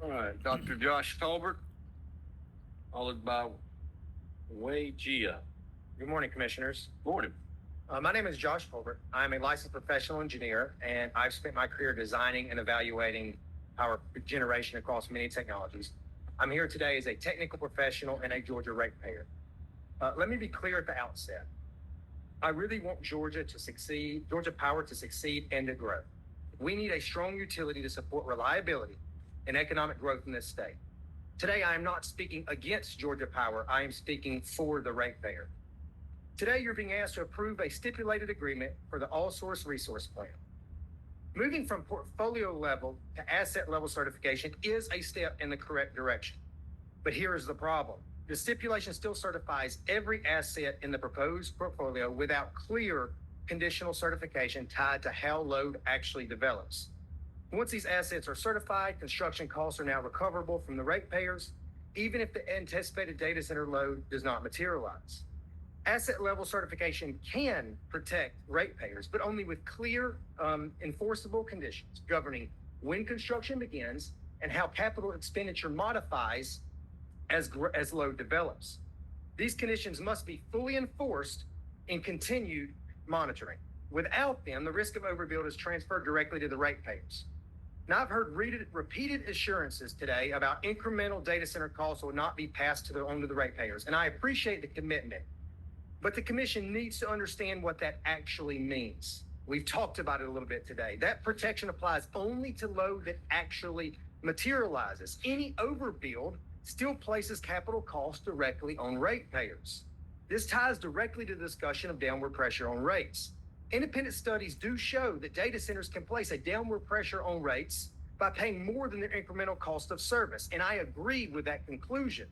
All right, Dr. Josh Tolbert, followed by Wei Jia. Good morning, Commissioners. Morning. My name is Josh Tolbert. I'm a licensed professional engineer, and I've spent my career designing and evaluating power generation across many technologies. I'm here today as a technical professional and a Georgia ratepayer. Let me be clear at the outset. I really want Georgia Power to succeed and to grow. We need a strong utility to support reliability and economic growth in this state. Today, I am not speaking against Georgia Power. I am speaking for the ratepayer. Today, you're being asked to approve a stipulated agreement for the all-source resource plan. Moving from portfolio level to asset level certification is a step in the correct direction. But here is the problem. The stipulation still certifies every asset in the proposed portfolio without clear conditional certification tied to how load actually develops. Once these assets are certified, construction costs are now recoverable from the ratepayers, even if the anticipated data center load does not materialize. Asset level certification can protect ratepayers, but only with clear, enforceable conditions governing when construction begins and how capital expenditure modifies as load develops. These conditions must be fully enforced and continued monitoring. Without them, the risk of overbuild is transferred directly to the ratepayers. Now, I've heard repeated assurances today about incremental data center costs will not be passed on to the ratepayers, and I appreciate the commitment. But the Commission needs to understand what that actually means. We've talked about it a little bit today. That protection applies only to load that actually materializes. Any overbuild still places capital costs directly on ratepayers. This ties directly to the discussion of downward pressure on rates. Independent studies do show that data centers can place a downward pressure on rates by paying more than their incremental cost of service, and I agree with that conclusion.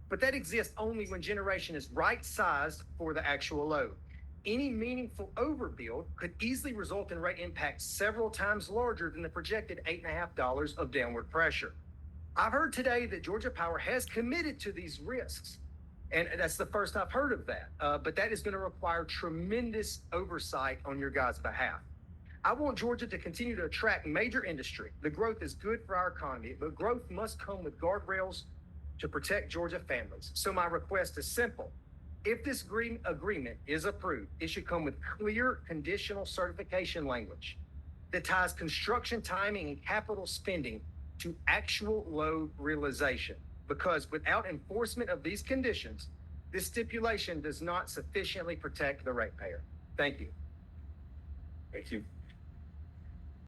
But that exists only when generation is right-sized for the actual load. Any meaningful overbuild could easily result in rate impacts several times larger than the projected $8.50 of downward pressure. I've heard today that Georgia Power has committed to these risks, and that's the first I've heard of that. But that is going to require tremendous oversight on your guys' behalf. I want Georgia to continue to attract major industry. The growth is good for our economy, but growth must come with guardrails to protect Georgia families. So my request is simple. If this agreement is approved, it should come with clear conditional certification language that ties construction timing and capital spending to actual load realization. Because without enforcement of these conditions, this stipulation does not sufficiently protect the ratepayer. Thank you. Thank you.